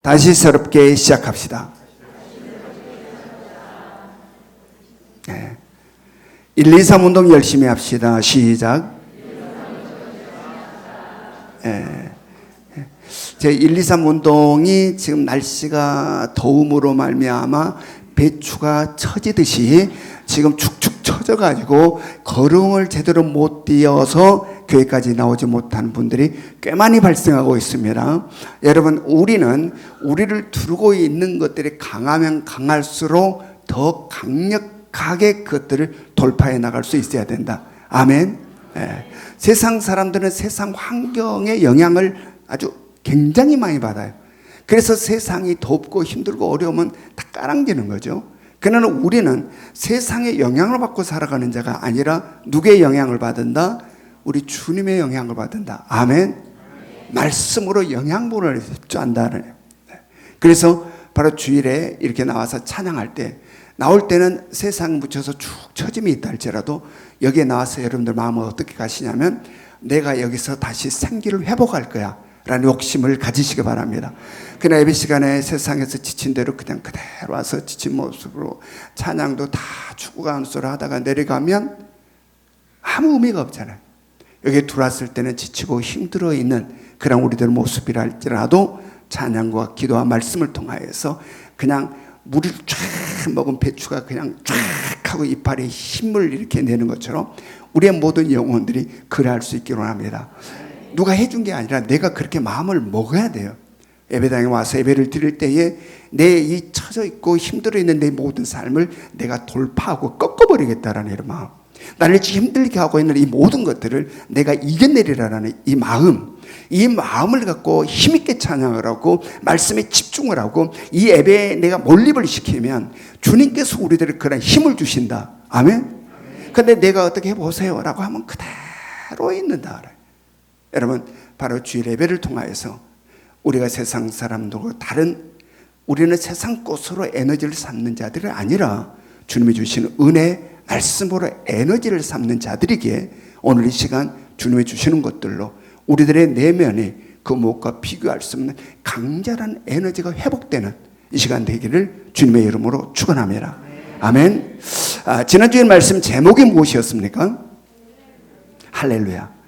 다시 새롭게 시작합시다. 1, 2, 3 운동 열심히 합시다. 시작. 제 1, 2, 3 운동이 지금 날씨가 더움으로 말미암아 배추가 처지듯이 지금 축축 처져가지고 걸음을 제대로 못 뛰어서 교회까지 나오지 못하는 분들이 꽤 많이 발생하고 있습니다. 여러분, 우리를 두르고 있는 것들이 강하면 강할수록 더 강력하게 그것들을 돌파해 나갈 수 있어야 된다. 아멘. 세상 사람들은 세상 환경의 영향을 아주 굉장히 많이 받아요. 그래서 세상이 덥고 힘들고 어려우면 다 까랑지는 거죠. 그러나 우리는 세상의 영향을 받고 살아가는 자가 아니라 누구의 영향을 받는다? 우리 주님의 영향을 받는다. 아멘. 말씀으로 영향분을 입주한다는 거예요. 그래서 바로 주일에 이렇게 나와서 찬양할 때, 나올 때는 세상 묻혀서 축 처짐이 있다 할지라도 여기에 나와서 여러분들 마음을 어떻게 가시냐면, 내가 여기서 다시 생기를 회복할 거야 라는 욕심을 가지시기 바랍니다. 그러나 예배 시간에 세상에서 지친 대로 그냥 그대로 와서 지친 모습으로 찬양도 다 죽어가는 소리 하다가 내려가면 아무 의미가 없잖아요. 여기 들어왔을 때는 지치고 힘들어 있는 그런 우리들 모습이라 할지라도 찬양과 기도와 말씀을 통하여서 그냥 물을 쫙 먹은 배추가 그냥 쫙 하고 이파리에 힘을 이렇게 내는 것처럼 우리의 모든 영혼들이 그러할 수 있기로 합니다. 누가 해준 게 아니라 내가 그렇게 마음을 먹어야 돼요. 예배당에 와서 예배를 드릴 때에 내 이 처져 있고 힘들어 있는 내 모든 삶을 내가 돌파하고 꺾어버리겠다라는 이런 마음, 나를 힘들게 하고 있는 이 모든 것들을 내가 이겨내리라는 이 마음을 갖고 힘있게 찬양을 하고 말씀에 집중을 하고 이 예배에 내가 몰입을 시키면 주님께서 우리들을 그런 힘을 주신다. 아멘. 근데 내가 어떻게 해보세요 라고 하면 그대로 있는다. 여러분, 바로 주일 예배를 통하여서 우리가 세상 사람들과 다른, 우리는 세상 꽃으로 에너지를 삼는 자들이 아니라 주님이 주시는 은혜, 말씀으로 에너지를 삼는 자들이기에 오늘 이 시간 주님이 주시는 것들로 우리들의 내면에 그 무엇과 비교할 수 없는 강렬한 에너지가 회복되는 이 시간 되기를 주님의 이름으로 축원합니다. 아멘. 지난주에 말씀 제목이 무엇이었습니까? 할렐루야.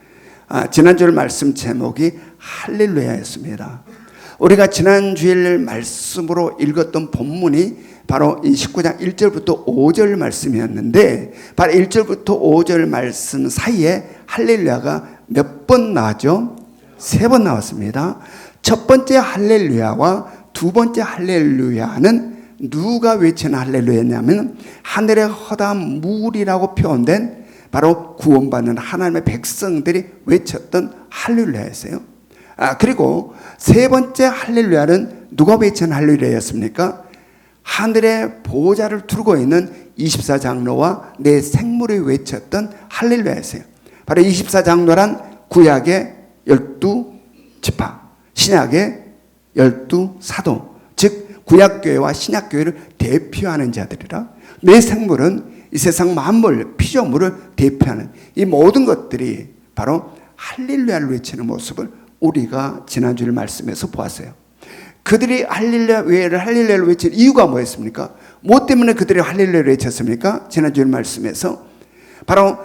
지난주에 말씀 제목이 할렐루야였습니다. 우리가 지난주일 말씀으로 읽었던 본문이 바로 이 19장 1절부터 5절 말씀이었는데, 바로 1절부터 5절 말씀 사이에 할렐루야가 몇 번 나왔죠? 3번 나왔습니다. 첫 번째 할렐루야와 두 번째 할렐루야는 누가 외치는 할렐루야냐면 하늘의 허다한 물이라고 표현된 바로 구원받는 하나님의 백성들이 외쳤던 할렐루야였어요. 그리고 세 번째 할렐루야는 누가 외치는 할렐루야였습니까? 하늘의 보호자를 두르고 있는 24장로와 내 생물이 외쳤던 할렐루야였어요. 바로 24장로란 구약의 12지파, 신약의 12사도, 즉 구약교회와 신약교회를 대표하는 자들이라, 내 생물은 이 세상 만물, 피조물을 대표하는 이 모든 것들이 바로 할렐루야를 외치는 모습을 우리가 지난주일 말씀에서 보았어요. 그들이 할렐루야를 외칠 이유가 뭐였습니까? 뭐 때문에 그들이 할렐루야를 외쳤습니까? 지난주일 말씀에서 바로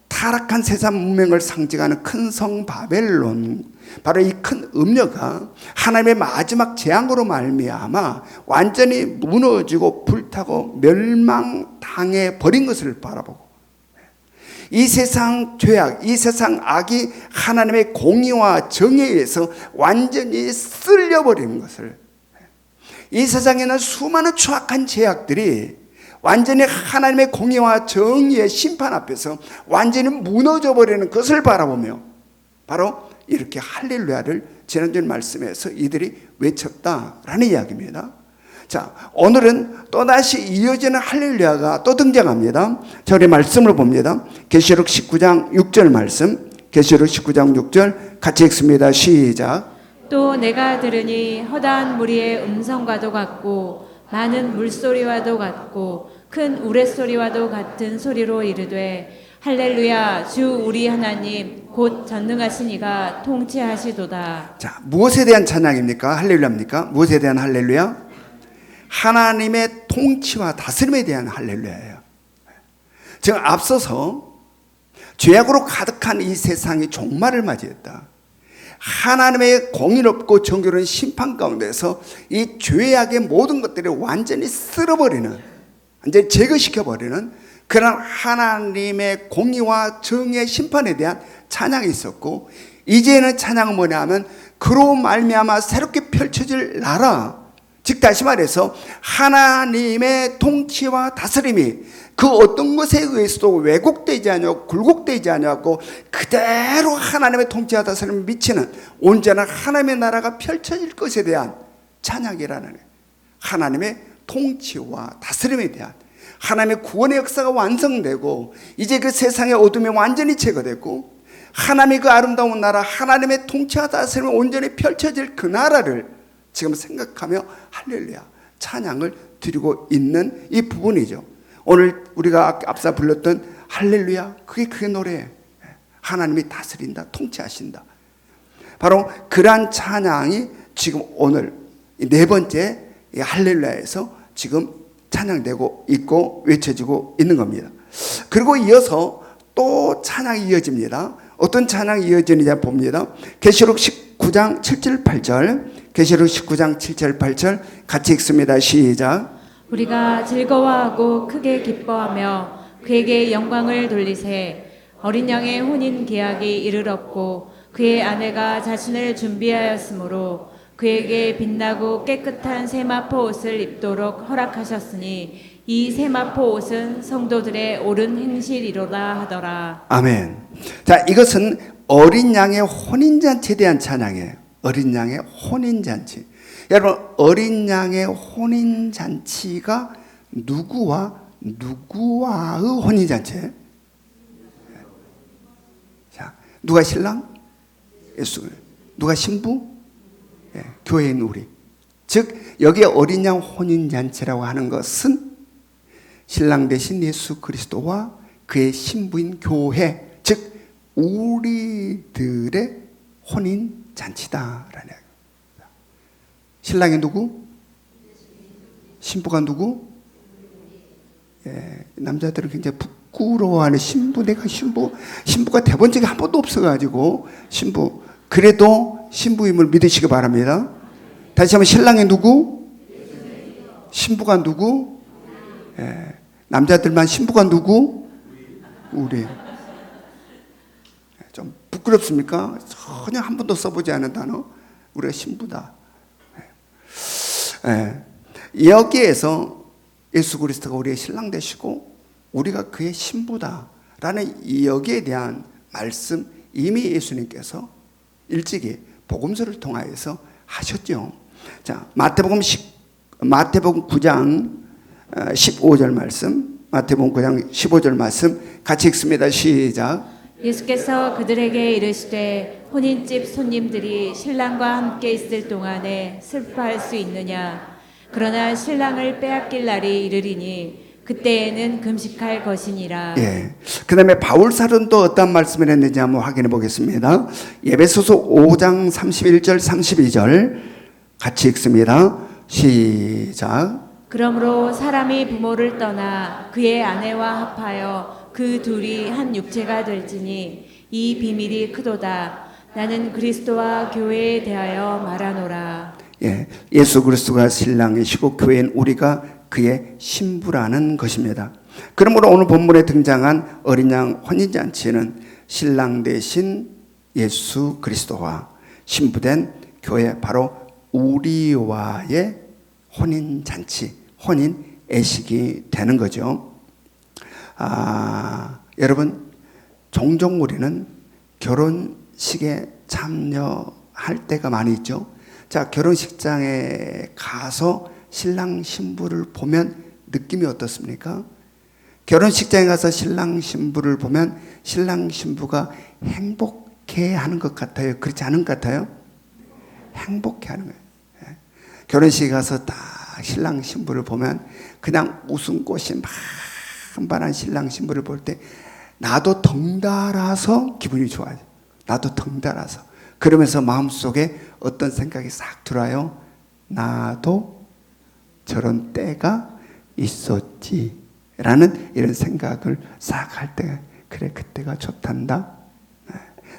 타락한 세상 문명을 상징하는 큰 성 바벨론, 바로 이 큰 음녀가 하나님의 마지막 재앙으로 말미암아 완전히 무너지고 불타고 멸망당해 버린 것을 바라보고, 이 세상 죄악, 이 세상 악이 하나님의 공의와 정의에 의해서 완전히 쓸려버린 것을, 이 세상에는 수많은 추악한 죄악들이 완전히 하나님의 공의와 정의의 심판 앞에서 완전히 무너져 버리는 것을 바라보며 바로 이렇게 할렐루야를 지난주 말씀에서 이들이 외쳤다라는 이야기입니다. 자, 오늘은 또다시 이어지는 할렐루야가 또 등장합니다. 자, 우리 말씀을 봅니다. 계시록 19장 6절 말씀, 계시록 19장 6절 같이 읽습니다. 시작. 또 내가 들으니 허다한 무리의 음성과도 같고 많은 물소리와도 같고 큰 우레소리와도 같은 소리로 이르되 할렐루야 주 우리 하나님 곧 전능하신 이가 통치하시도다. 자, 무엇에 대한 찬양입니까? 할렐루야입니까? 무엇에 대한 할렐루야? 하나님의 통치와 다스림에 대한 할렐루야예요. 지금 앞서서 죄악으로 가득한 이 세상이 종말을 맞이했다. 하나님의 공의롭고 정결한 심판 가운데서 이 죄악의 모든 것들을 완전히 쓸어버리는, 완전히 제거시켜버리는 그런 하나님의 공의와 정의의 심판에 대한 찬양이 있었고, 이제는 찬양은 뭐냐 하면 그로 말미암아 새롭게 펼쳐질 나라, 즉 다시 말해서 하나님의 통치와 다스림이 그 어떤 것에 의해서도 왜곡되지 않고 굴곡되지 않고 그대로 하나님의 통치와 다스림을 미치는 온전한 하나님의 나라가 펼쳐질 것에 대한 찬양이라는 거예요. 하나님의 통치와 다스림에 대한, 하나님의 구원의 역사가 완성되고 이제 그 세상의 어둠이 완전히 제거되고 하나님의 그 아름다운 나라, 하나님의 통치와 다스림이 온전히 펼쳐질 그 나라를 지금 생각하며 할렐루야 찬양을 드리고 있는 이 부분이죠. 오늘 우리가 앞서 불렀던 할렐루야, 그게 그 노래예요. 하나님이 다스린다, 통치하신다. 바로 그러한 찬양이 지금 오늘 네 번째 할렐루야에서 지금 찬양되고 있고 외쳐지고 있는 겁니다. 그리고 이어서 또 찬양이 이어집니다. 어떤 찬양이 이어지느냐 봅니다. 계시록 19장 7절 8절, 계시록 19장 7절 8절 같이 읽습니다. 시작. 우리가 즐거워하고 크게 기뻐하며 그에게 영광을 돌리세. 어린 양의 혼인 계약이 이르렀고 그의 아내가 자신을 준비하였으므로 그에게 빛나고 깨끗한 세마포 옷을 입도록 허락하셨으니 이 세마포 옷은 성도들의 옳은 행실이로다 하더라. 아멘. 자, 이것은 어린 양의 혼인잔치에 대한 찬양이에요. 어린 양의 혼인잔치. 여러분, 어린 양의 혼인잔치가 누구와의 혼인잔치예요? 자, 누가 신랑? 예수. 누가 신부? 예, 교회인 우리. 즉 여기에 어린 양 혼인잔치라고 하는 것은 신랑 대신 예수 그리스도와 그의 신부인 교회, 즉 우리들의 혼인잔치다라는 이야기입니다. 신랑이 누구? 신부가 누구? 예, 남자들은 굉장히 부끄러워하는 신부. 내가 신부가 돼본 적이 한 번도 없어가지고 신부. 그래도 신부임을 믿으시기 바랍니다. 다시 한번 신랑이 누구? 신부가 누구? 예, 남자들만 신부가 누구? 우리. 좀 부끄럽습니까? 전혀 한 번도 써보지 않은 단어. 우리가 신부다. 예, 여기에서 예수 그리스도가 우리의 신랑 되시고 우리가 그의 신부다라는 여기에 대한 말씀 이미 예수님께서 일찍이 복음서를 통하여서 하셨죠. 자, 마태복음 9장 15절 말씀, 마태복음 9장 15절 말씀 같이 읽습니다. 시작. 예수께서 그들에게 이르시되 혼인집 손님들이 신랑과 함께 있을 동안에 슬퍼할 수 있느냐? 그러나 신랑을 빼앗길 날이 이르리니 그때에는 금식할 것이니라. 예. 그 다음에 바울사는 또 어떤 말씀을 했는지 한번 확인해 보겠습니다. 에베소서 5장 31절 32절 같이 읽습니다. 시작. 그러므로 사람이 부모를 떠나 그의 아내와 합하여 그 둘이 한 육체가 될지니 이 비밀이 크도다. 나는 그리스도와 교회에 대하여 말하노라. 예, 예수 그리스도가 신랑이시고 교회인 우리가 그의 신부라는 것입니다. 그러므로 오늘 본문에 등장한 어린 양 혼인잔치는 신랑 대신 예수 그리스도와 신부된 교회, 바로 우리와의 혼인잔치, 혼인 애식이 되는 거죠. 여러분, 종종 우리는 결혼식에 참여할 때가 많이 있죠. 자, 결혼식장에 가서 신랑 신부를 보면 느낌이 어떻습니까? 결혼식장에 가서 신랑 신부를 보면 신랑 신부가 행복해하는 것 같아요? 그렇지 않은 것 같아요? 행복해하는 거예요. 결혼식에 가서 딱 신랑 신부를 보면 그냥 웃음꽃이 만발한 신랑 신부를 볼 때 나도 덩달아서 기분이 좋아요. 나도 덩달아서. 그러면서 마음속에 어떤 생각이 싹 들어요. 나도 저런 때가 있었지 라는 이런 생각을 싹 할 때, 그래 그때가 좋단다.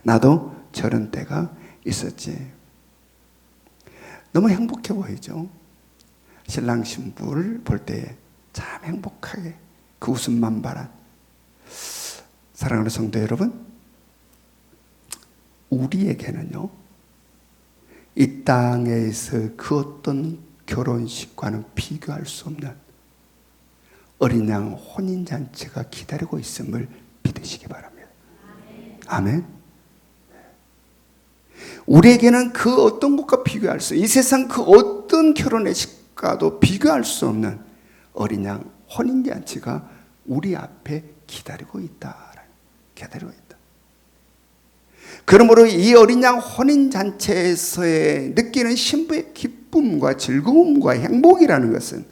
나도 저런 때가 있었지. 너무 행복해 보이죠. 신랑 신부를 볼 때에 참 행복하게 그 웃음 만발한. 사랑하는 성도 여러분, 우리에게는요, 이 땅에서 그 어떤 결혼식과는 비교할 수 없는 어린 양 혼인잔치가 기다리고 있음을 믿으시기 바랍니다. 아멘. 우리에게는 그 어떤 것과 비교할 수, 이 세상 그 어떤 결혼식과도 비교할 수 없는 어린 양 혼인잔치가 우리 앞에 기다리고 있다. 기다리고 있다. 그러므로 이 어린 양 혼인잔치에서의 느끼는 신부의 기쁨과 즐거움과 행복이라는 것은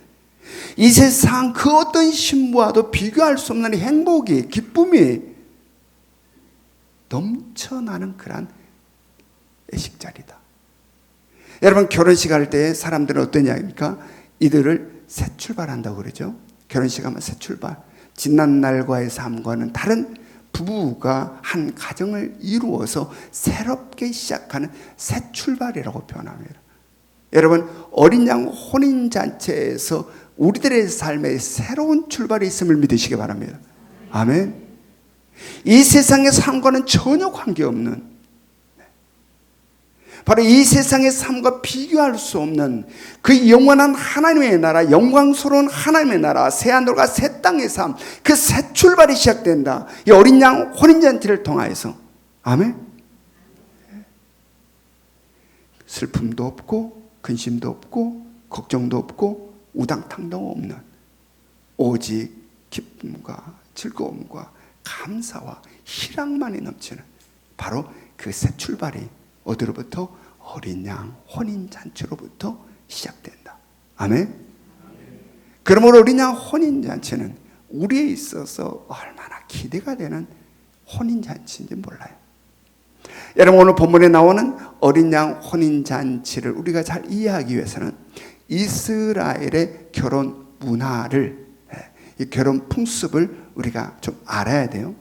이 세상 그 어떤 신부와도 비교할 수 없는 행복이, 기쁨이 넘쳐나는 그런 애식자리다. 여러분, 결혼식 할 때 사람들은 어떤 이야기입니까? 이들을 새 출발한다고 그러죠. 결혼식 하면 새 출발. 지난 날과의 삶과는 다른 부부가 한 가정을 이루어서 새롭게 시작하는 새 출발이라고 표현합니다. 여러분, 어린 양 혼인잔치에서 우리들의 삶에 새로운 출발이 있음을 믿으시기 바랍니다. 아멘. 이 세상의 삶과는 전혀 관계없는, 바로 이 세상의 삶과 비교할 수 없는 그 영원한 하나님의 나라, 영광스러운 하나님의 나라, 새하늘과 새 땅의 삶, 그 새 출발이 시작된다. 이 어린 양 혼인잔치를 통하여서. 아멘. 슬픔도 없고 근심도 없고 걱정도 없고 우당탕도 없는 오직 기쁨과 즐거움과 감사와 희락만이 넘치는 바로 그 새 출발이 어디로부터? 어린 양 혼인잔치로부터 시작된다. 아멘. 그러므로 어린 양 혼인잔치는 우리에 있어서 얼마나 기대가 되는 혼인잔치인지 몰라요. 여러분, 오늘 본문에 나오는 어린 양 혼인잔치를 우리가 잘 이해하기 위해서는 이스라엘의 결혼 문화를, 이 결혼 풍습을 우리가 좀 알아야 돼요.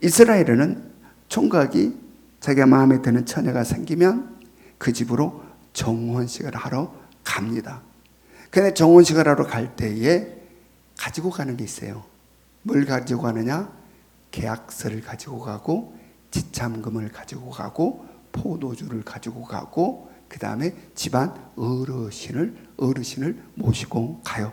이스라엘에는 총각이 자기가 마음에 드는 처녀가 생기면 그 집으로 정혼식을 하러 갑니다. 그런데 정혼식을 하러 갈 때에 가지고 가는 게 있어요. 뭘 가지고 가느냐? 계약서를 가지고 가고 지참금을 가지고 가고 포도주를 가지고 가고 그 다음에 집안 어르신을 모시고 가요.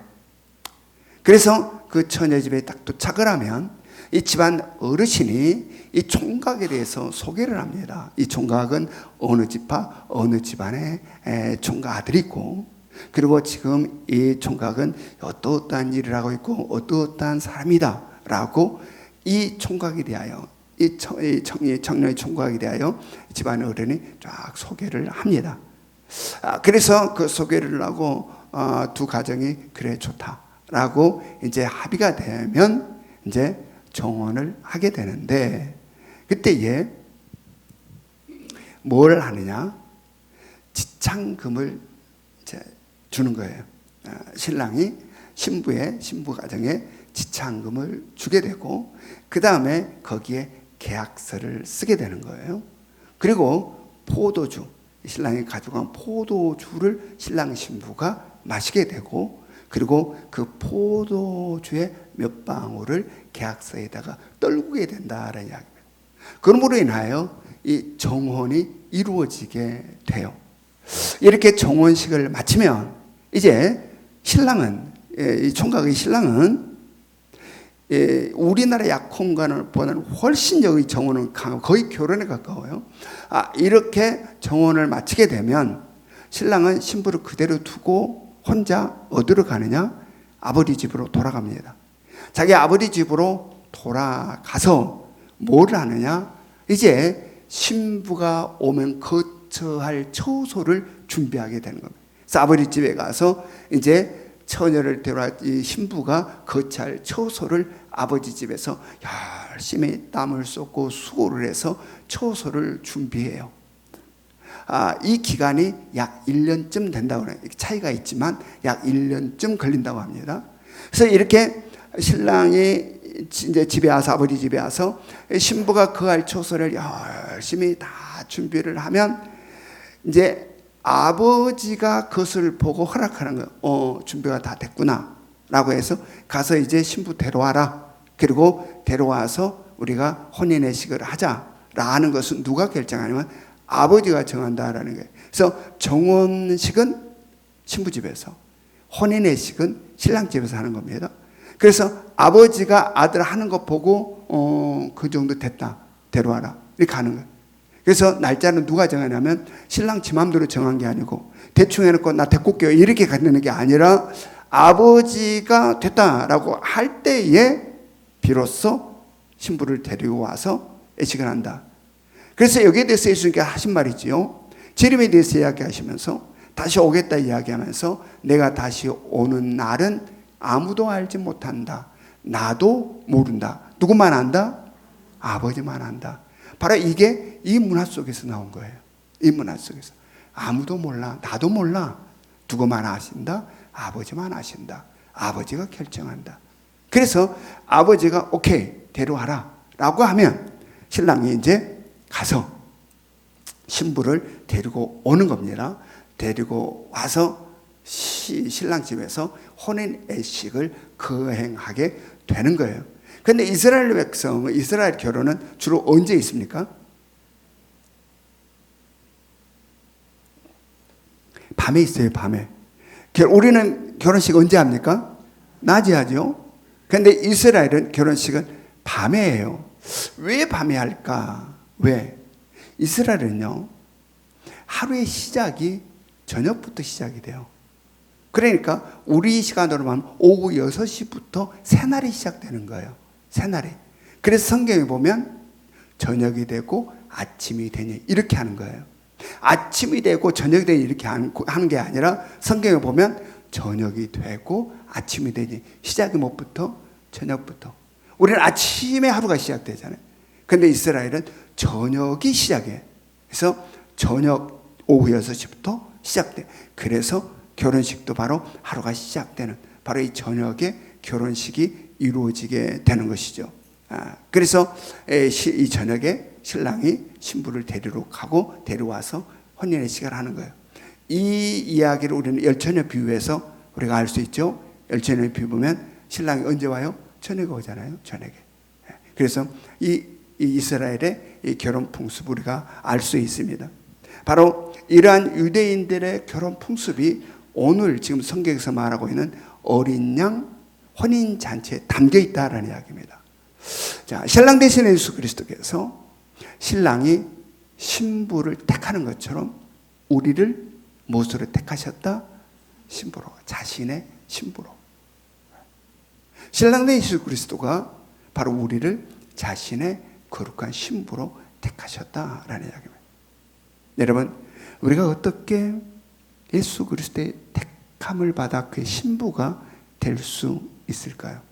그래서 그 처녀 집에 딱 도착을 하면 이 집안 어르신이 이 총각에 대해서 소개를 합니다. 이 총각은 어느 집파 어느 집안의 총각 아들이 있고, 그리고 지금 이 총각은 어떠한 일을 하고 있고 어떠한 사람이다 라고 이 총각에 대하여, 이 청년의 총각에 대하여 집안 어른이 쫙 소개를 합니다. 그래서 그 소개를 하고 두 가정이 그래 좋다라고 이제 합의가 되면 이제 정혼을 하게 되는데, 그때에 뭘 하느냐? 지참금을 이제 주는 거예요. 신랑이 신부 가정에 지참금을 주게 되고, 그 다음에 거기에 계약서를 쓰게 되는 거예요. 그리고 포도주, 신랑이 가져간 포도주를 신랑 신부가 마시게 되고, 그리고 그 포도주의 몇 방울을 계약서에다가 떨구게 된다라는 이야기입니다. 그러므로 인하여 이 정혼이 이루어지게 돼요. 이렇게 정혼식을 마치면 이제 신랑은, 이 총각의 신랑은 우리나라 약혼관보다는 훨씬 여기 정혼은 강하고 거의 결혼에 가까워요. 이렇게 정혼을 마치게 되면 신랑은 신부를 그대로 두고 혼자 어디로 가느냐? 아버지 집으로 돌아갑니다. 자기 아버지 집으로 돌아가서 뭘 하느냐? 이제 신부가 오면 거처할 처소를 준비하게 되는 겁니다. 그래서 아버지 집에 가서 이제 처녀를 데려와 이 신부가 거처할 처소를 아버지 집에서 열심히 땀을 쏟고 수고를 해서 초소를 준비해요. 이 기간이 약 1년쯤 된다고 해요. 차이가 있지만 약 1년쯤 걸린다고 합니다. 그래서 이렇게 신랑이 이제 집에 와서, 아버지 집에 와서 신부가 거할 초소를 열심히 다 준비를 하면 이제 아버지가 그것을 보고 허락하는 거예요. 준비가 다 됐구나 라고 해서 가서 이제 신부 데려와라. 그리고 데려와서 우리가 혼인의식을 하자라는 것은 누가 결정하냐면 아버지가 정한다라는 거예요. 그래서 정혼식은 신부 집에서, 혼인의식은 신랑 집에서 하는 겁니다. 그래서 아버지가 아들 하는 거 보고 그 정도 됐다, 데려와라 이렇게 하는 거예요. 그래서 날짜는 누가 정하냐면 신랑 지 맘대로 정한 게 아니고 대충 해놓고 나 데리고 올게요 이렇게 가는 게 아니라 아버지가 됐다라고 할 때에 비로소 신부를 데리고 와서 애식을 한다. 그래서 여기에 대해서 예수님께 하신 말이지요. 재림에 대해서 이야기하시면서 다시 오겠다 이야기하면서 내가 다시 오는 날은 아무도 알지 못한다. 나도 모른다. 누구만 안다? 아버지만 안다. 바로 이게 이 문화 속에서 나온 거예요. 이 문화 속에서. 아무도 몰라. 나도 몰라. 누구만 아신다? 아버지만 아신다. 아버지가 결정한다. 그래서 아버지가 오케이 데려와라 라고 하면 신랑이 이제 가서 신부를 데리고 오는 겁니다. 데리고 와서 신랑 집에서 혼인의식을 거행하게 되는 거예요. 그런데 이스라엘 백성, 이스라엘 결혼은 주로 언제 있습니까? 밤에 있어요. 밤에. 우리는 결혼식 언제 합니까? 낮에 하죠. 그런데 이스라엘은 결혼식은 밤에 해요. 왜 밤에 할까? 왜? 이스라엘은요, 하루의 시작이 저녁부터 시작이 돼요. 그러니까 우리 시간으로 하면 오후 6시부터 새날이 시작되는 거예요. 새날이. 그래서 성경에 보면 저녁이 되고 아침이 되니 이렇게 하는 거예요. 아침이 되고 저녁이 되니 이렇게 하는 게 아니라 성경에 보면 저녁이 되고 아침이 되니 시작이 뭐부터? 저녁부터. 우리는 아침에 하루가 시작되잖아요. 근데 이스라엘은 저녁이 시작해. 그래서 저녁 오후 6시부터 시작돼. 그래서 결혼식도 바로 하루가 시작되는 바로 이 저녁에 결혼식이 이루어지게 되는 것이죠. 그래서 이 저녁에 신랑이 신부를 데리러 가고 데려와서 혼인의식을 하는 거예요. 이 이야기를 우리는 열처녀 비유에서 우리가 알 수 있죠. 열처녀 비유 보면 신랑이 언제 와요? 저녁에 오잖아요. 저녁에. 그래서 이 이스라엘의 이 결혼 풍습 우리가 알 수 있습니다. 바로 이러한 유대인들의 결혼 풍습이 오늘 지금 성경에서 말하고 있는 어린 양 혼인 잔치에 담겨 있다라는 이야기입니다. 자, 신랑 대신 예수 그리스도께서 신랑이 신부를 택하는 것처럼 우리를 무엇으로 택하셨다? 신부로, 자신의 신부로. 신랑 대신 예수 그리스도가 바로 우리를 자신의 거룩한 신부로 택하셨다라는 이야기입니다. 여러분, 우리가 어떻게 예수 그리스도의 택함을 받아 그의 신부가 될 수 있을까요?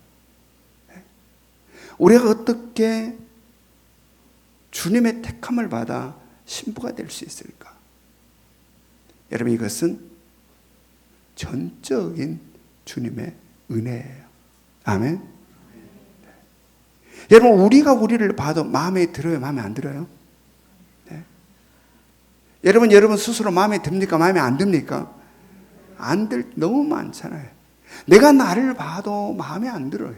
우리가 어떻게 주님의 택함을 받아 신부가 될 수 있을까? 여러분, 이것은 전적인 주님의 은혜예요. 아멘. 네. 여러분, 우리가 우리를 봐도 마음에 들어요? 마음에 안 들어요? 네. 여러분 스스로 마음에 듭니까? 마음에 안 듭니까? 안 들, 너무 많잖아요. 내가 나를 봐도 마음에 안 들어요.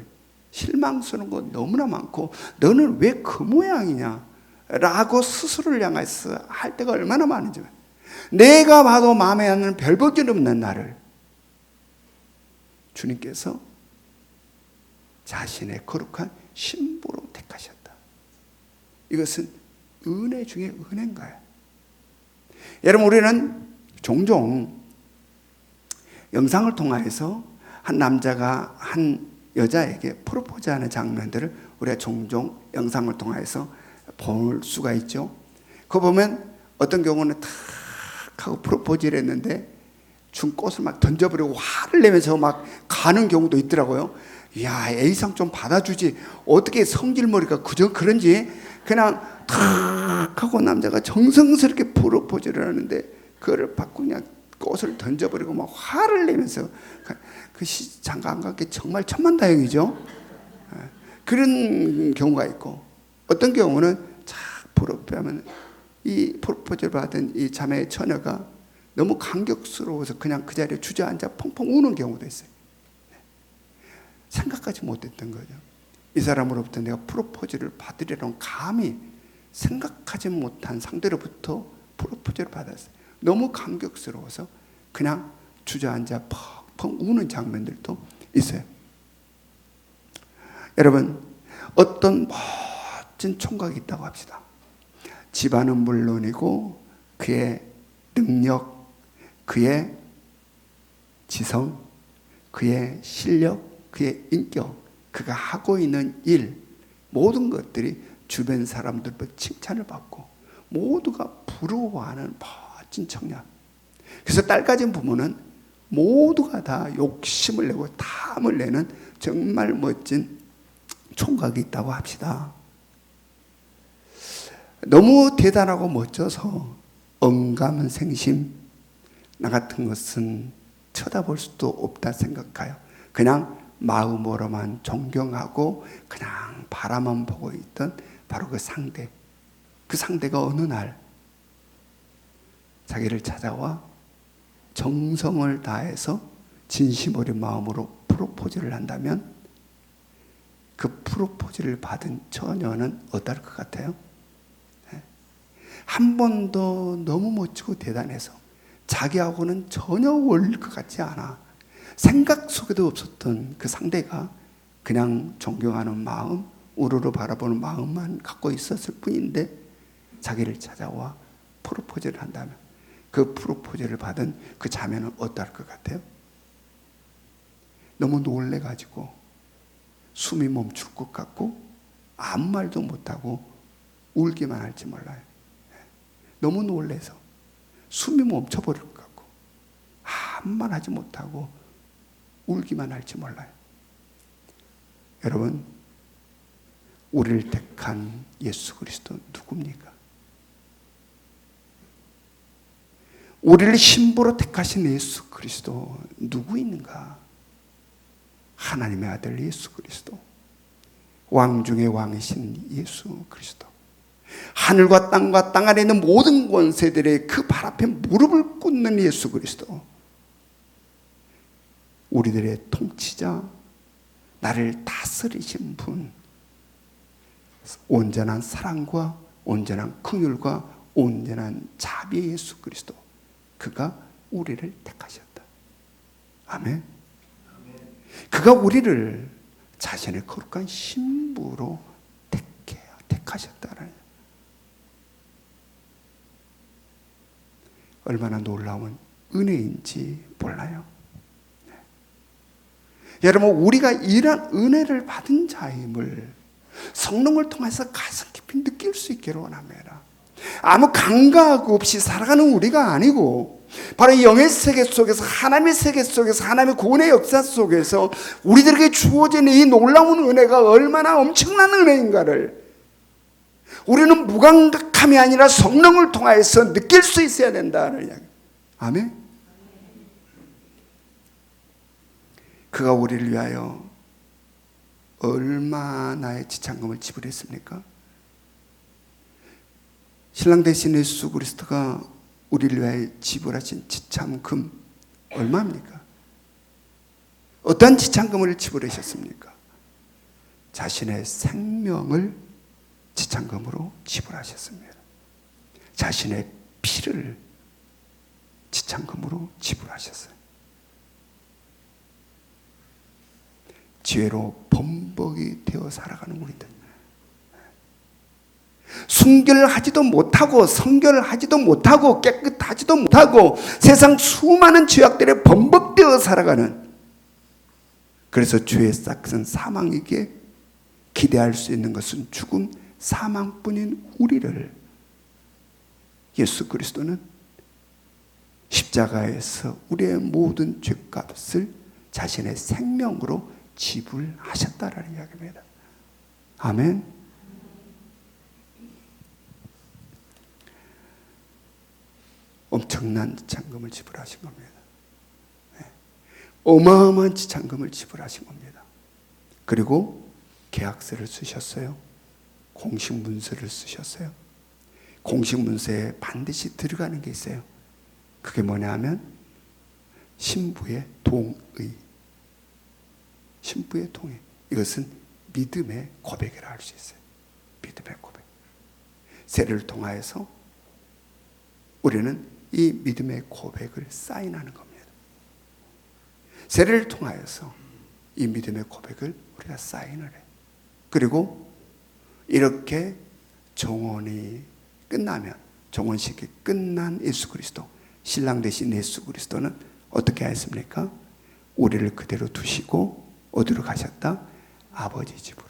실망스러운 거 너무나 많고, 너는 왜 그 모양이냐? 라고 스스로를 향해서 할 때가 얼마나 많은지. 내가 봐도 마음에 안 드는 별볼일 없는 나를 주님께서 자신의 거룩한 신부로 택하셨다. 이것은 은혜 중에 은혜인 거예요. 여러분, 우리는 종종 영상을 통해서 한 남자가 한 여자에게 프로포즈하는 장면들을 우리가 종종 영상을 통해서 볼 수가 있죠. 그거 보면 어떤 경우는 탁 하고 프로포즈를 했는데 준 꽃을 막 던져버리고 화를 내면서 막 가는 경우도 있더라고요. 야, A상 좀 받아주지. 어떻게 성질머리가 그저 그런지 그냥 탁 하고 남자가 정성스럽게 프로포즈를 하는데 그거를 받고 그냥 꽃을 던져버리고 막 화를 내면서 그 장관께 정말 천만다행이죠. 그런 경우가 있고, 어떤 경우는 쫙 프로포즈하면 이 프로포즈를 받은 이 자매 처녀가 너무 감격스러워서 그냥 그 자리에 주저앉아 펑펑 우는 경우도 있어요. 생각하지 못했던 거죠. 이 사람으로부터 내가 프로포즈를 받으려는 감히 생각하지 못한 상대로부터 프로포즈를 받았어요. 너무 감격스러워서 그냥 주저앉아 펑펑 우는 장면들도 있어요. 여러분, 어떤 멋진 총각이 있다고 합시다. 집안은 물론이고 그의 능력, 그의 지성, 그의 실력, 그의 인격, 그가 하고 있는 일, 모든 것들이 주변 사람들부터 칭찬을 받고 모두가 부러워하는 멋진 청년. 그래서 딸 가진 부모는 모두가 다 욕심을 내고 탐을 내는 정말 멋진 총각이 있다고 합시다. 너무 대단하고 멋져서 언감생심, 나 같은 것은 쳐다볼 수도 없다 생각해요. 그냥 마음으로만 존경하고 그냥 바라만 보고 있던 바로 그 상대. 그 상대가 어느 날 자기를 찾아와 정성을 다해서 진심 어린 마음으로 프로포즈를 한다면 그 프로포즈를 받은 처녀는 어떨 것 같아요? 한 번도 너무 멋지고 대단해서 자기하고는 전혀 어울릴 것 같지 않아. 생각 속에도 없었던 그 상대가 그냥 존경하는 마음, 우러러 바라보는 마음만 갖고 있었을 뿐인데 자기를 찾아와 프로포즈를 한다면 그 프로포즈를 받은 그 자매는 어떨 것 같아요? 너무 놀래가지고 숨이 멈출 것 같고 아무 말도 못하고 울기만 할지 몰라요. 너무 놀래서 숨이 멈춰버릴 것 같고 아무 말 하지 못하고 울기만 할지 몰라요. 여러분, 우리를 택한 예수 그리스도 누굽니까? 우리를 신부로 택하신 예수 그리스도 누구 있는가? 하나님의 아들 예수 그리스도, 왕 중의 왕이신 예수 그리스도, 하늘과 땅과 땅 아래 있는 모든 권세들의 그 발 앞에 무릎을 꿇는 예수 그리스도, 우리들의 통치자, 나를 다스리신 분, 온전한 사랑과 온전한 긍휼과 온전한 자비의 예수 그리스도, 그가 우리를 택하셨다. 아멘. 그가 우리를 자신의 거룩한 신부로 택하셨다는, 얼마나 놀라운 은혜인지 몰라요. 네. 여러분, 우리가 이런 은혜를 받은 자임을 성령을 통해서 가슴 깊이 느낄 수 있기를 원합니다. 아무 감각 없이 살아가는 우리가 아니고 바로 이 영의 세계 속에서, 하나님의 세계 속에서, 하나님의 구원의 역사 속에서 우리들에게 주어진 이 놀라운 은혜가 얼마나 엄청난 은혜인가를 우리는 무감각함이 아니라 성령을 통해서 느낄 수 있어야 된다는 이야기. 아멘. 그가 우리를 위하여 얼마나의 지참금을 지불했습니까? 신랑 대신 예수 그리스도가 우리를 위하여 지불하신 지참금 얼마입니까? 어떤 지참금을 지불하셨습니까? 자신의 생명을 지참금으로 지불하셨습니다. 자신의 피를 지참금으로 지불하셨어요. 죄로 범벅이 되어 살아가는 우리들, 순결하지도 못하고 성결하지도 못하고 깨끗하지도 못하고 세상 수많은 죄악들에 범벅되어 살아가는, 그래서 죄의 싹은 사망이기에 기대할 수 있는 것은 죽음, 사망뿐인 우리를 예수 그리스도는 십자가에서 우리의 모든 죄값을 자신의 생명으로 지불하셨다라는 이야기입니다. 아멘. 엄청난 지참금을 지불하신 겁니다. 네. 어마어마한 지참금을 지불하신 겁니다. 그리고 계약서를 쓰셨어요. 공식 문서를 쓰셨어요. 공식 문서에 반드시 들어가는 게 있어요. 그게 뭐냐 하면 신부의 동의. 신부의 동의. 이것은 믿음의 고백이라 할 수 있어요. 믿음의 고백. 세례를 통하여서 우리는 이 믿음의 고백을 사인하는 겁니다. 세례를 통하여서 이 믿음의 고백을 우리가 사인을 해요. 그리고 이렇게 정혼이 끝나면, 정혼식이 끝난 예수 그리스도, 신랑 되신 예수 그리스도는 어떻게 하였습니까? 우리를 그대로 두시고 어디로 가셨다? 아버지 집으로.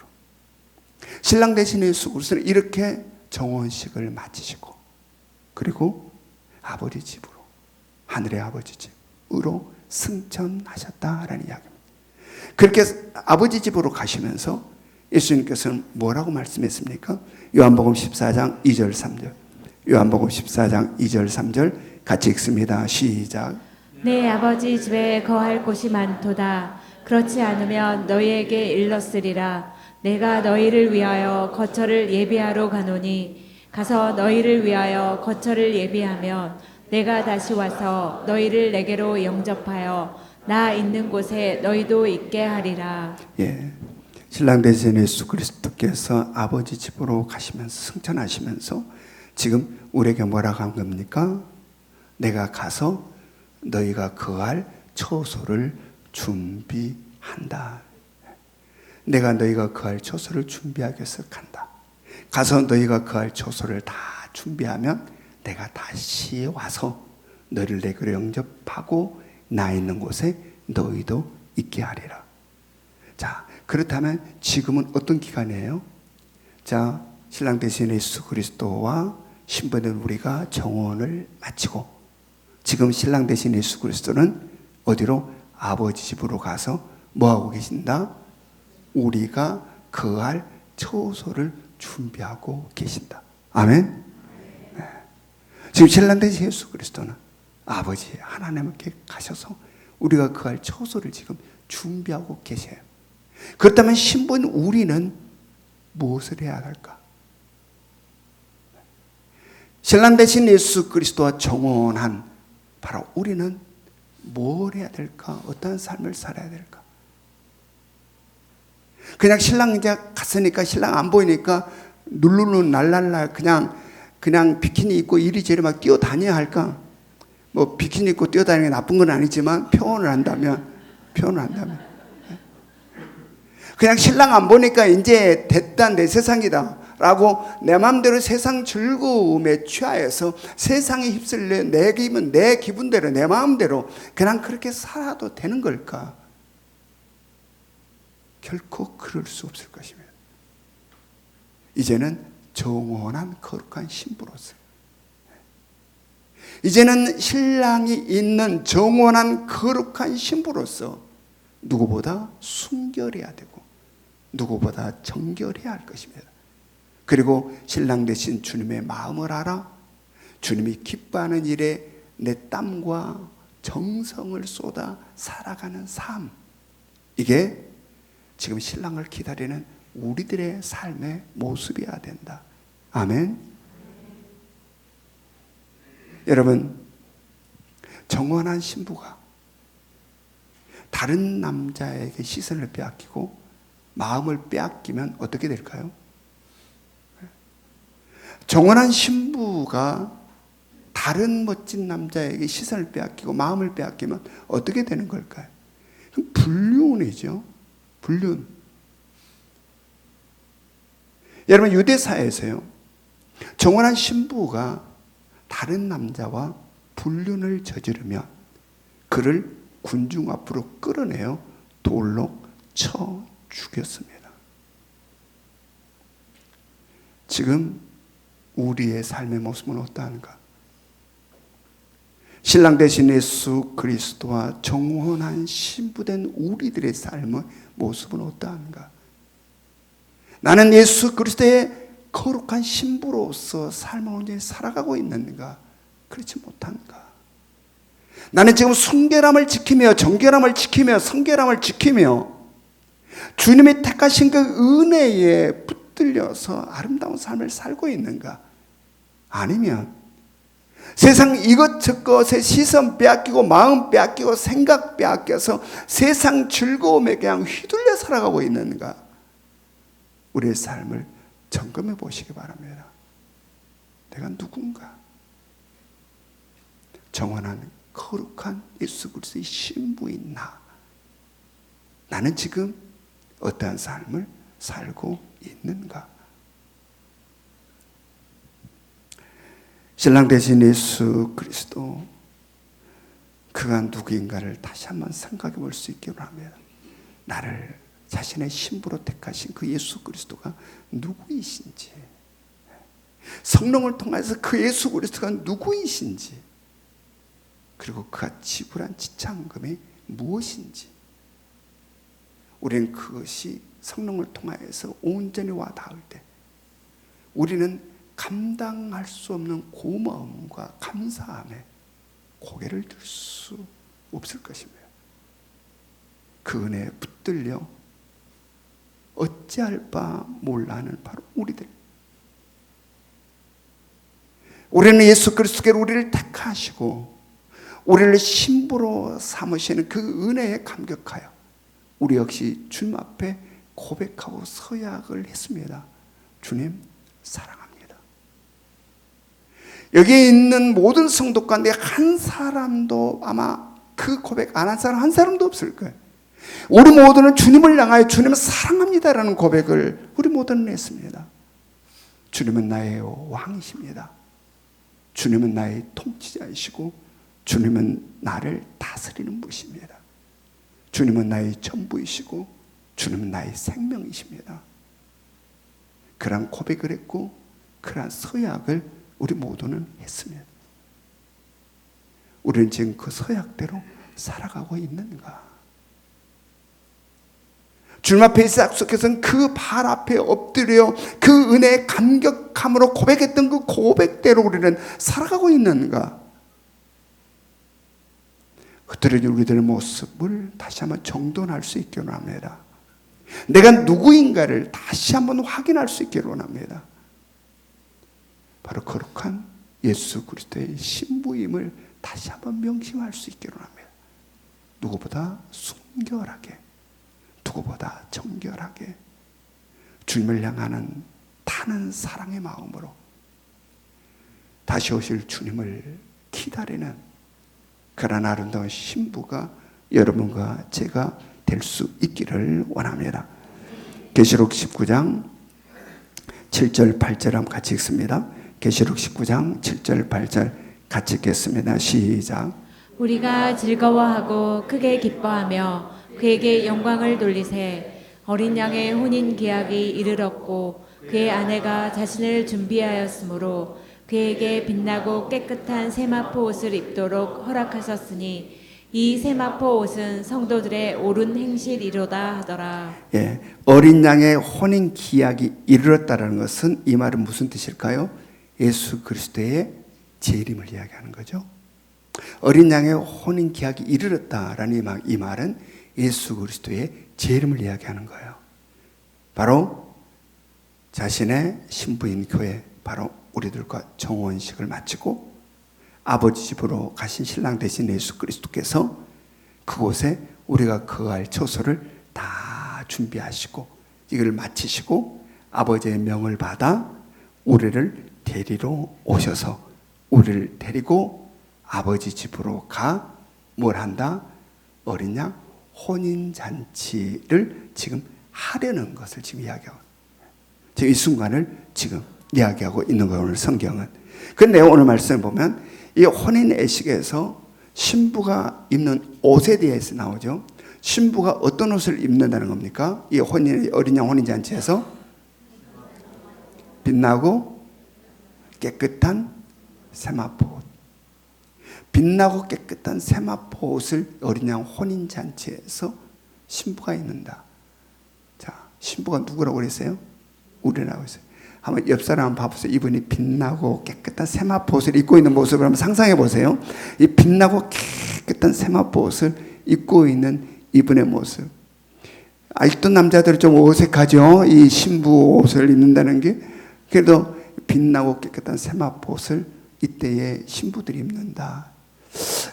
신랑 되신 예수 그리스도는 이렇게 정혼식을 마치시고 그리고 아버지 집으로, 하늘의 아버지 집으로 승천하셨다라는 이야기입니다. 그렇게 아버지 집으로 가시면서 예수님께서는 뭐라고 말씀했습니까? 요한복음 14장 2절 3절. 요한복음 14장 2절 3절 같이 읽습니다. 시작. 내 아버지 집에 거할 곳이 많도다. 그렇지 않으면 너희에게 일렀으리라. 내가 너희를 위하여 거처를 예비하러 가노니 가서 너희를 위하여 거처를 예비하면 내가 다시 와서 너희를 내게로 영접하여 나 있는 곳에 너희도 있게 하리라. 예. 신랑 되신 예수 그리스도께서 아버지 집으로 가시면서 승천하시면서 지금 우리에게 뭐라고 한 겁니까? 내가 가서 너희가 거할 처소를 준비한다. 내가 너희가 거할 처소를 준비하기 위해서 간다. 가서 너희가 거할 처소를 다 준비하면 내가 다시 와서 너희를 내게로 영접하고 나 있는 곳에 너희도 있게 하리라. 자, 그렇다면 지금은 어떤 기간이에요? 자, 신랑 되신 예수 그리스도와 신부된 우리가 정혼을 마치고 지금 신랑 되신 예수 그리스도는 어디로? 아버지 집으로 가서 뭐하고 계신다? 우리가 거할 처소를 준비하고 계신다. 아멘? 네. 지금 신랑 되신 예수 그리스도는 아버지 하나님께 가셔서 우리가 거할 처소를 지금 준비하고 계세요. 그렇다면 신부인 우리는 무엇을 해야 할까? 신랑 되신 예수 그리스도와 정혼한 바로 우리는 뭘 해야 될까? 어떤 삶을 살아야 될까? 그냥 신랑 이제 갔으니까 신랑 안 보이니까 룰루루 날랄라 그냥 비키니 입고 이리저리 막 뛰어다녀야 할까? 뭐 비키니 입고 뛰어다니는 게 나쁜 건 아니지만 표현을 한다면 그냥 신랑 안 보니까 이제 됐다 내 세상이다 라고 내 마음대로 세상 즐거움에 취하여서 세상에 휩쓸려 내 기분대로 내 마음대로 그냥 그렇게 살아도 되는 걸까? 결코 그럴 수 없을 것입니다. 이제는 정혼한 거룩한 신부로서 이제는 신랑이 있는 정혼한 거룩한 신부로서 누구보다 순결해야 되고 누구보다 정결해야 할 것입니다. 그리고 신랑 되신 주님의 마음을 알아 주님이 기뻐하는 일에 내 땀과 정성을 쏟아 살아가는 삶, 이게 지금 신랑을 기다리는 우리들의 삶의 모습이어야 된다. 아멘. 여러분, 정혼한 신부가 다른 남자에게 시선을 빼앗기고 마음을 빼앗기면 어떻게 될까요? 정혼한 신부가 다른 멋진 남자에게 시선을 빼앗기고 마음을 빼앗기면 어떻게 되는 걸까요? 불륜이죠. 불륜. 여러분, 유대사에서요, 정혼한 신부가 다른 남자와 불륜을 저지르면 그를 군중 앞으로 끌어내어 돌로 쳐 죽였습니다. 지금 우리의 삶의 모습은 어떠한가? 신랑 되신 예수 그리스도와 정혼한 신부된 우리들의 삶의 모습은 어떠한가? 나는 예수 그리스도의 거룩한 신부로서 삶을 온전히 살아가고 있는가? 그렇지 못한가? 나는 지금 순결함을 지키며 정결함을 지키며 성결함을 지키며 주님이 택하신 그 은혜에 붙들려서 아름다운 삶을 살고 있는가? 아니면 세상 이것저것에 시선 빼앗기고 마음 빼앗기고 생각 빼앗겨서 세상 즐거움에 그냥 휘둘려 살아가고 있는가? 우리의 삶을 점검해 보시기 바랍니다. 내가 누군가? 정원한 거룩한 예수 그리스도의 신부인 나는 지금 어떠한 삶을 살고 있는가? 신랑 되신 예수 그리스도, 그가 누구인가를 다시 한번 생각해 볼 수 있기를 합니다. 나를 자신의 신부로 택하신 그 예수 그리스도가 누구이신지, 성령을 통해서 그 예수 그리스도가 누구이신지, 그리고 그가 지불한 지참금이 무엇인지, 우리는 그것이 성령을 통하여서 온전히 와 닿을 때 우리는 감당할 수 없는 고마움과 감사함에 고개를 들 수 없을 것입니다. 그 은혜에 붙들려 어찌할 바 몰라하는 바로 우리들. 우리는 예수 그리스도께로 우리를 택하시고 우리를 신부로 삼으시는 그 은혜에 감격하여 우리 역시 주님 앞에 고백하고 서약을 했습니다. 주님 사랑합니다. 여기 있는 모든 성도 가운데 한 사람도 아마 그 고백 안 한 사람 한 사람도 없을 거예요. 우리 모두는 주님을 향하여 주님을 사랑합니다라는 고백을 우리 모두는 했습니다. 주님은 나의 왕이십니다. 주님은 나의 통치자이시고 주님은 나를 다스리는 분이십니다. 주님은 나의 전부이시고 주님은 나의 생명이십니다. 그러한 고백을 했고 그러한 서약을 우리 모두는 했습니다. 우리는 지금 그 서약대로 살아가고 있는가? 주님 앞에 약속해서는 그 발 앞에 엎드려 그 은혜에 감격함으로 고백했던 그 고백대로 우리는 살아가고 있는가? 흐트러진 우리들의 모습을 다시 한번 정돈할 수 있기를 원합니다. 내가 누구인가를 다시 한번 확인할 수 있기를 원합니다. 바로 거룩한 예수 그리스도의 신부임을 다시 한번 명심할 수 있기를 원합니다. 누구보다 순결하게, 누구보다 정결하게 주님을 향하는 타는 사랑의 마음으로 다시 오실 주님을 기다리는 그런 아름다운 신부가 여러분과 제가 될 수 있기를 원합니다. 계시록 19장 7절 8절 한번 같이 읽습니다. 계시록 19장 7절 8절 같이 읽겠습니다. 시작. 우리가 즐거워하고 크게 기뻐하며 그에게 영광을 돌리세. 어린 양의 혼인 기약이 이르렀고 그의 아내가 자신을 준비하였으므로 그에게 빛나고 깨끗한 세마포 옷을 입도록 허락하셨으니 이 세마포 옷은 성도들의 옳은 행실이로다 하더라. 예, 어린 양의 혼인 기약이 이르렀다라는 것은 이 말은 무슨 뜻일까요? 예수 그리스도의 재림을 이야기하는 거죠. 어린 양의 혼인 기약이 이르렀다라는 이 말은 예수 그리스도의 재림을 이야기하는 거예요. 바로 자신의 신부인 교회, 바로 우리들과 정혼식을 마치고 아버지 집으로 가신 신랑 되신 예수 그리스도께서 그곳에 우리가 거할 처소를 다 준비하시고 이걸 마치시고 아버지의 명을 받아 우리를 데리러 오셔서 우리를 데리고 아버지 집으로 가 뭘 한다? 어린 양 혼인잔치를 지금 하려는 것을 지금 이야기하고 지금 이 순간을 지금 이야기하고 있는 거예요. 오늘 성경은. 그런데 오늘 말씀을 보면 이 혼인 예식에서 신부가 입는 옷에 대해서 나오죠. 신부가 어떤 옷을 입는다는 겁니까? 이 어린 양 혼인잔치에서 빛나고 깨끗한 세마포 옷. 빛나고 깨끗한 세마포 옷을 어린 양 혼인잔치에서 신부가 입는다. 자, 신부가 누구라고 그랬어요? 우리라고 했어요. 한번 옆 사람 한번 봐보세요. 이분이 빛나고 깨끗한 세마포 옷을 입고 있는 모습을 한번 상상해 보세요. 이 빛나고 깨끗한 세마포 옷을 입고 있는 이분의 모습. 아직도 남자들은 좀 어색하죠. 이 신부 옷을 입는다는 게. 그래도 빛나고 깨끗한 세마포 옷을 이때에 신부들이 입는다.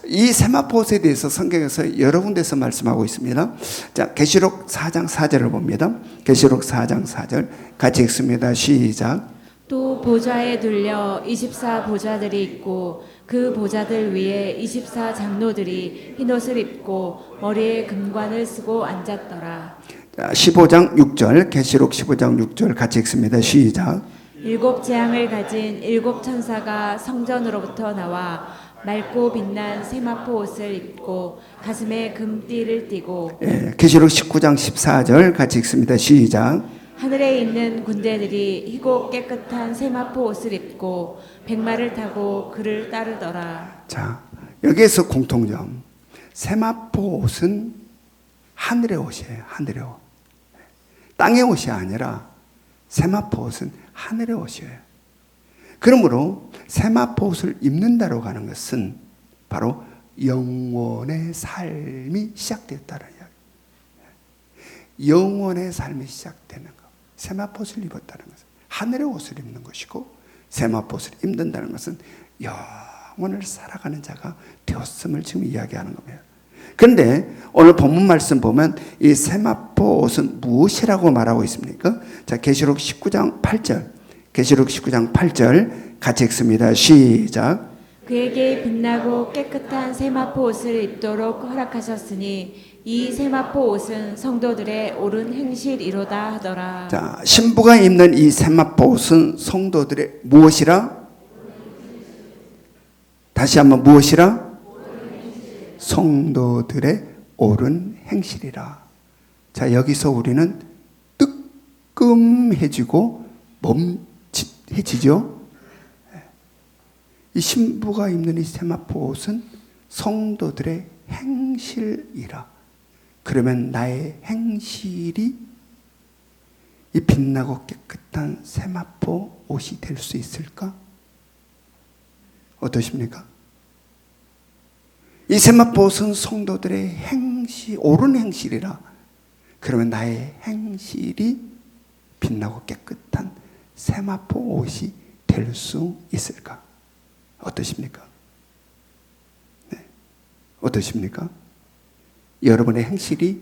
이 세마포 옷에 대해서 성경에서 여러 군데서 말씀하고 있습니다. 자, 계시록 4장 4절을 봅니다. 계시록 4장 4절 같이 읽습니다. 시작. 또 보좌에 둘려 24 보좌들이 있고 그 보좌들 위에 24 장로들이 흰옷을 입고 머리에 금관을 쓰고 앉았더라. 자, 15장 6절 계시록 15장 6절 같이 읽습니다. 시작. 일곱 재앙을 가진 일곱 천사가 성전으로부터 나와 맑고 빛난 세마포 옷을 입고 가슴에 금띠를 띠고 계시록 19장 14절 같이 읽습니다. 시작. 하늘에 있는 군대들이 희고 깨끗한 세마포 옷을 입고 백마를 타고 그를 따르더라. 자, 여기에서 공통점. 세마포 옷은 하늘의 옷이에요. 하늘의 옷. 땅의 옷이 아니라 세마포 옷은 하늘의 옷이에요. 그러므로 세마포 옷을 입는다고 하는 것은 바로 영원의 삶이 시작되었다는 이야기. 영원의 삶이 시작되는 것. 세마포 옷을 입었다는 것은 하늘의 옷을 입는 것이고, 세마포 옷을 입는다는 것은 영원을 살아가는 자가 되었음을 지금 이야기하는 겁니다. 그런데 오늘 본문 말씀 보면 이 세마포 옷은 무엇이라고 말하고 있습니까? 자, 계시록 19장 8절. 계시록 19장 8절 같이 읽습니다. 시작. 그에게 빛나고 깨끗한 세마포 옷을 입도록 허락하셨으니 이 세마포 옷은 성도들의 옳은 행실이로다 하더라. 자, 신부가 입는 이 세마포 옷은 성도들의 무엇이라? 다시 한번 무엇이라? 성도들의 옳은 행실이라. 자, 여기서 우리는 뜨끔해지고 멈칫해지죠. 이 신부가 입는 이 세마포 옷은 성도들의 행실이라. 그러면 나의 행실이 이 빛나고 깨끗한 세마포 옷이 될 수 있을까? 어떠십니까? 이 세마포 옷은 성도들의 행실, 옳은 행실이라. 그러면 나의 행실이 빛나고 깨끗한 세마포 옷이 될 수 있을까? 어떠십니까? 네. 어떠십니까? 여러분의 행실이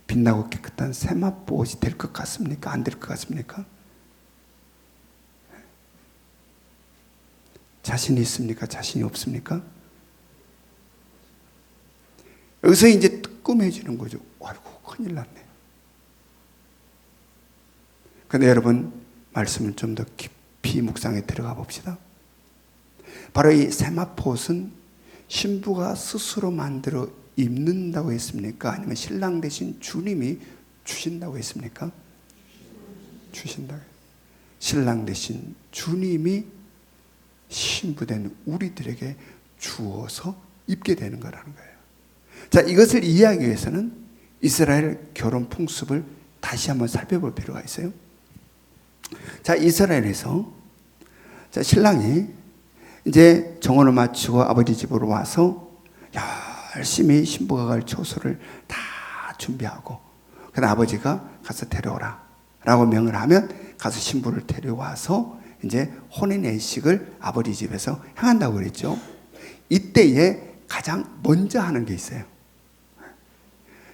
빛나고 깨끗한 세마포 옷이 될 것 같습니까? 안 될 것 같습니까? 자신이 있습니까? 자신이 없습니까? 여기서 이제 뜨끔해지는 거죠. 아이고, 큰일 났네. 그런데 여러분, 말씀을 좀 더 깊이 묵상에 들어가 봅시다. 바로 이 세마포 옷은 신부가 스스로 만들어 입는다고 했습니까? 아니면 신랑 대신 주님이 주신다고 했습니까? 주신다고. 신랑 대신 주님이 신부된 우리들에게 주어서 입게 되는 거라는 거예요. 자, 이것을 이해하기 위해서는 이스라엘 결혼 풍습을 다시 한번 살펴볼 필요가 있어요. 자, 이스라엘에서 자, 신랑이 이제 정원을 마치고 아버지 집으로 와서 열심히 신부가 갈 초소를 다 준비하고, 그다음 아버지가 가서 데려오라 라고 명을 하면 가서 신부를 데려와서 이제 혼인 예식을 아버지 집에서 행한다고 그랬죠. 이때에 가장 먼저 하는 게 있어요.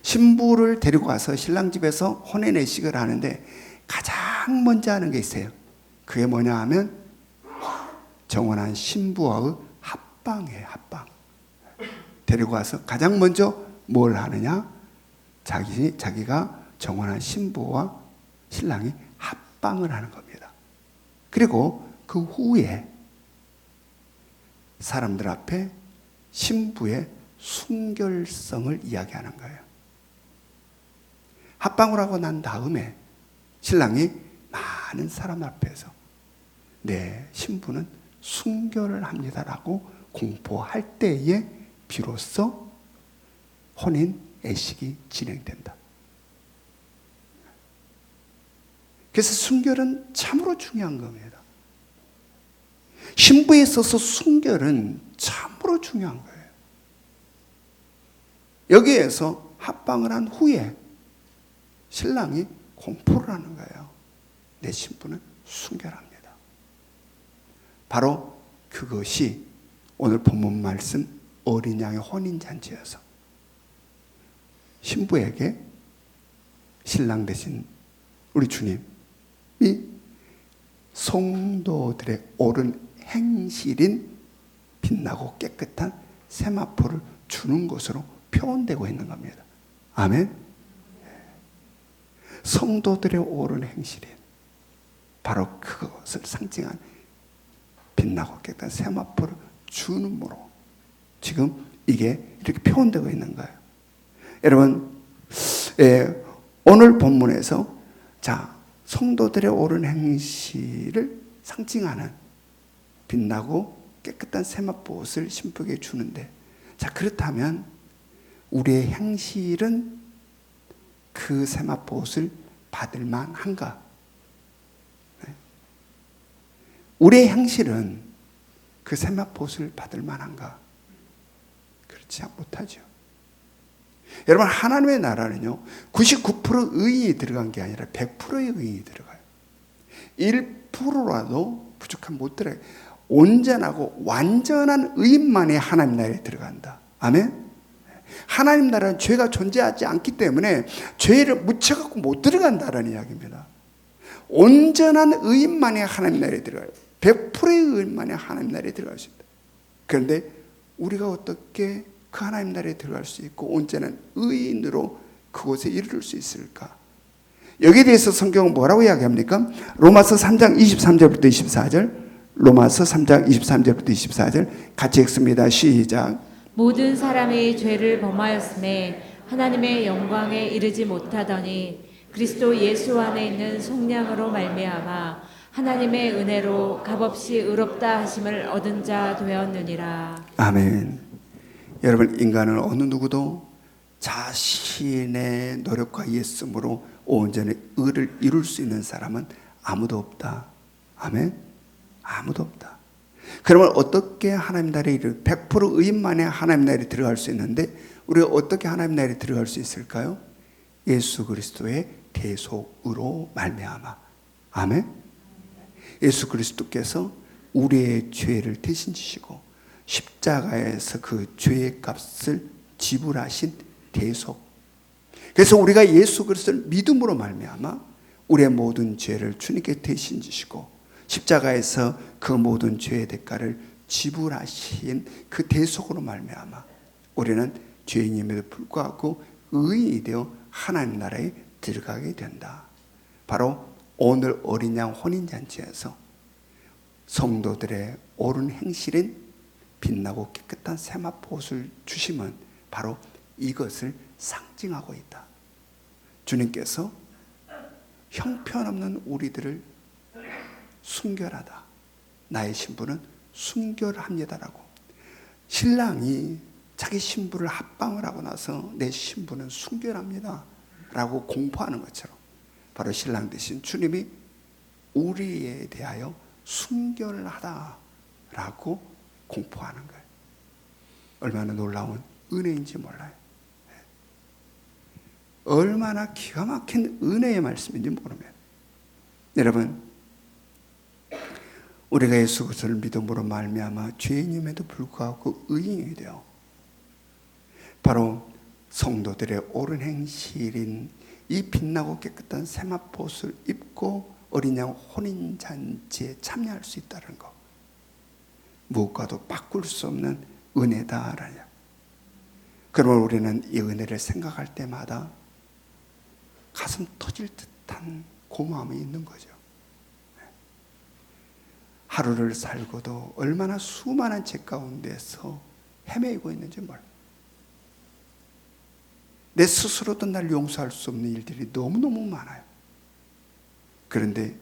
신부를 데리고 와서 신랑 집에서 혼인 예식을 하는데 가장 먼저 하는 게 있어요. 그게 뭐냐 하면 정혼한 신부와의 합방이에요. 합방. 데리고 와서 가장 먼저 뭘 하느냐? 자기가 정혼한 신부와 신랑이 합방을 하는 겁니다. 그리고 그 후에 사람들 앞에 신부의 순결성을 이야기하는 거예요. 합방을 하고 난 다음에 신랑이 많은 사람 앞에서 네, 신부는 순결을 합니다라고 공포할 때에 비로소 혼인 애식이 진행된다. 그래서 순결은 참으로 중요한 겁니다. 신부에 있어서 순결은 참으로 중요한 거예요. 여기에서 합방을 한 후에 신랑이 공포를 하는 거예요. 내 신부는 순결합니다. 바로 그것이 오늘 본문 말씀 어린 양의 혼인잔치여서 신부에게 신랑 대신 우리 주님이 성도들의 옳은 행실인 빛나고 깨끗한 세마포를 주는 것으로 표현되고 있는 겁니다. 아멘. 성도들의 옳은 행실인 바로 그것을 상징한 빛나고 깨끗한 세마포를 주는으로 지금 이게 이렇게 표현되고 있는 거예요. 여러분, 오늘 본문에서 자, 성도들의 옳은 행실을 상징하는 빛나고 깨끗한 세마포옷을 신부에게 주는데, 자, 그렇다면 우리의 행실은 그 세마포옷을 받을 만한가? 우리의 행실은 그 세마포옷을 받을 만한가? 그렇지 못하죠. 여러분, 하나님의 나라는요 99% 의인이 들어간 게 아니라 100%의 의인이 들어가요. 1%라도 부족한 못 들어가요. 온전하고 완전한 의인만이 하나님 나라에 들어간다. 아멘. 하나님 나라는 죄가 존재하지 않기 때문에 죄를 묻혀갖고 못 들어간다라는 이야기입니다. 온전한 의인만이 하나님 나라에 들어가요. 100%의 의인만이 하나님 나라에 들어갈 수 있다. 그런데 우리가 어떻게 그 하나님 나라에 들어갈 수 있고 온전한 의인으로 그곳에 이르를 수 있을까? 여기에 대해서 성경은 뭐라고 이야기합니까? 로마서 3장 23절부터 24절, 로마서 3장 23절부터 24절 같이 읽습니다. 시작. 모든 사람이 죄를 범하였음에 하나님의 영광에 이르지 못하더니 그리스도 예수 안에 있는 속량으로 말미암아 하나님의 은혜로 값없이 의롭다 하심을 얻은 자 되었느니라. 아멘. 여러분, 인간은 어느 누구도 자신의 노력과 예씀으로 온전히 의를 이룰 수 있는 사람은 아무도 없다. 아멘. 아무도 없다. 그러면 어떻게 하나님 나라에 100% 의인만이 하나님 나라에 들어갈 수 있는데 우리가 어떻게 하나님 나라에 들어갈 수 있을까요? 예수 그리스도의 대속으로 말미암아. 아멘. 예수 그리스도께서 우리의 죄를 대신 지시고 십자가에서 그 죄의 값을 지불하신 대속. 그래서 우리가 예수 그리스도를 믿음으로 말미암아 우리의 모든 죄를 주님께 대신 지시고 십자가에서 그 모든 죄의 대가를 지불하신 그 대속으로 말미암아 우리는 죄인임에도 불구하고 의인이 되어 하나님 나라에 들어가게 된다. 바로 오늘 어린 양 혼인잔치에서 성도들의 옳은 행실인 빛나고 깨끗한 세마포옷을 주심은 바로 이것을 상징하고 있다. 주님께서 형편없는 우리들을 순결하다. 나의 신부는 순결합니다라고. 신랑이 자기 신부를 합방을 하고 나서 내 신부는 순결합니다 라고 공포하는 것처럼 바로 신랑 대신 주님이 우리에 대하여 순결하다라고 공포하는 거예요. 얼마나 놀라운 은혜인지 몰라요. 얼마나 기가 막힌 은혜의 말씀인지 모르면 여러분, 우리가 예수 그리스도를 믿음으로 말미암아 죄인임에도 불구하고 의인이 되어 바로 성도들의 옳은 행실인 이 빛나고 깨끗한 세마포옷을 입고 어린 양 혼인잔치에 참여할 수 있다는 것, 무엇과도 바꿀 수 없는 은혜다라냐. 그러면 우리는 이 은혜를 생각할 때마다 가슴 터질 듯한 고마움이 있는 거죠. 하루를 살고도 얼마나 수많은 죄 가운데서 헤매고 있는지 몰라. 내 스스로도 날 용서할 수 없는 일들이 너무너무 많아요. 그런데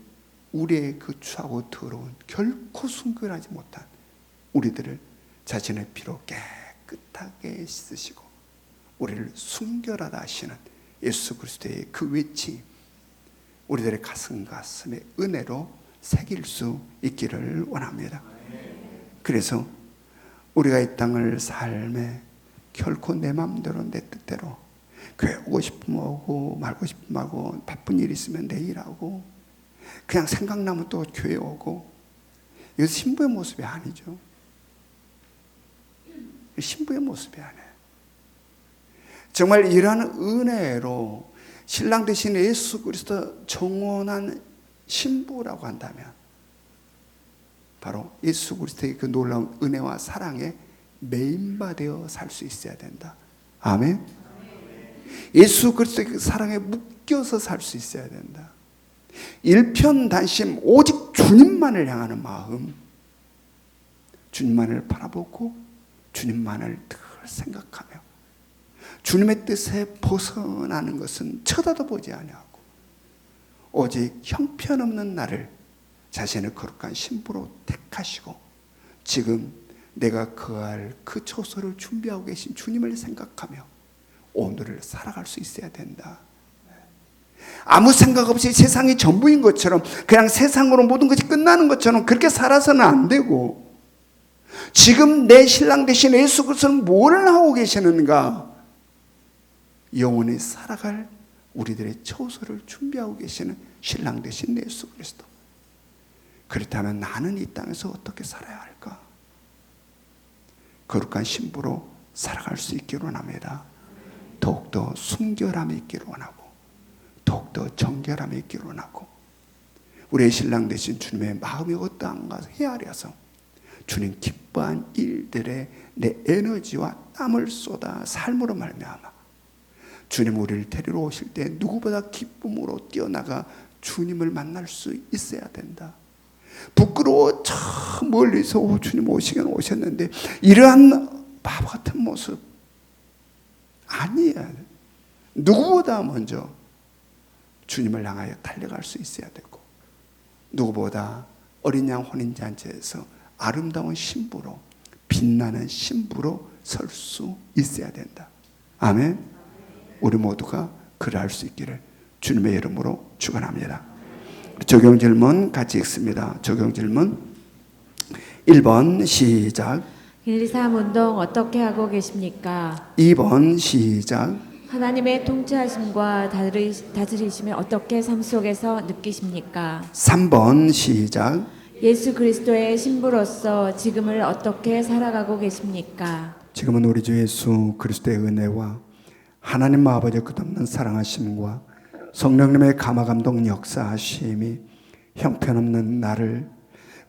우리의 그 추하고 더러운 결코 순결하지 못한 우리들을 자신의 피로 깨끗하게 씻으시고 우리를 순결하다 하시는 예수 그리스도의 그 외침, 우리들의 가슴에 은혜로 새길 수 있기를 원합니다. 그래서 우리가 이 땅을 삶에 결코 내 마음대로 내 뜻대로 교회 오고 싶으면 오고 말고 싶으면 말고 바쁜 일 있으면 내일 하고 그냥 생각나면 또 교회 오고, 이거 신부의 모습이 아니죠. 신부의 모습이 아니에요. 정말 이러한 은혜로 신랑 되신 예수 그리스도 정원한 신부라고 한다면 바로 예수 그리스도의 그 놀라운 은혜와 사랑에 매인바되어 살 수 있어야 된다. 아멘. 예수 그리스도의 그 사랑에 묶여서 살 수 있어야 된다. 일편단심 오직 주님만을 향하는 마음, 주님만을 바라보고 주님만을 늘 생각하며 주님의 뜻에 벗어나는 것은 쳐다도 보지 아니하고 오직 형편없는 나를 자신의 거룩한 신부로 택하시고 지금 내가 거할 그 초소를 준비하고 계신 주님을 생각하며 오늘을 살아갈 수 있어야 된다. 아무 생각 없이 세상이 전부인 것처럼 그냥 세상으로 모든 것이 끝나는 것처럼 그렇게 살아서는 안 되고, 지금 내 신랑 되신 예수 그리스도는 뭘 하고 계시는가, 영원히 살아갈 우리들의 처소를 준비하고 계시는 신랑 되신 예수 그리스도. 그렇다면 나는 이 땅에서 어떻게 살아야 할까? 거룩한 신부로 살아갈 수 있기를 원합니다. 더욱더 순결함이 있기를 원하고 더욱더 정결함이 있기를 원하고 우리의 신랑 되신 주님의 마음이 어떠한가 헤아려서 주님 기뻐한 일들에 내 에너지와 땀을 쏟아 삶으로 말미암아 주님 우리를 데리러 오실 때 누구보다 기쁨으로 뛰어나가 주님을 만날 수 있어야 된다. 부끄러워 저 멀리서 주님 오시긴 오셨는데 이러한 바보 같은 모습 아니야. 누구보다 먼저 주님을 향하여 달려갈 수 있어야 되고 누구보다 어린 양 혼인잔치에서 아름다운 신부로 빛나는 신부로 설 수 있어야 된다. 아멘. 우리 모두가 그럴 수 있기를 주님의 이름으로 축원합니다. 적용 질문 같이 읽습니다. 적용 질문 1번 시작. 1, 2, 3 운동 어떻게 하고 계십니까? 2번 시작. 하나님의 통치하심과 다스리심을 어떻게 삶 속에서 느끼십니까? 3번 시작. 예수 그리스도의 신부로서 지금을 어떻게 살아가고 계십니까? 지금은 우리 주 예수 그리스도의 은혜와 하나님 아버지의 끝없는 사랑하심과 성령님의 감화감동 역사하심이 형편없는 나를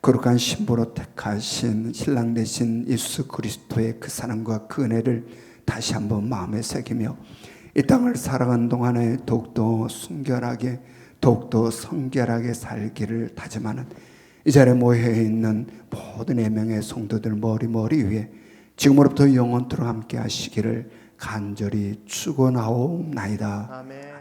거룩한 신부로 택하신 신랑 되신 예수 그리스도의 그 사랑과 그 은혜를 다시 한번 마음에 새기며 이 땅을 살아가는 동안에 더욱더 순결하게 더욱더 성결하게 살기를 다짐하는 이 자리에 모여있는 모든 4명의 성도들 머리 위에 지금으로부터 영원토록 함께 하시기를 간절히 축원하옵나이다. 아멘.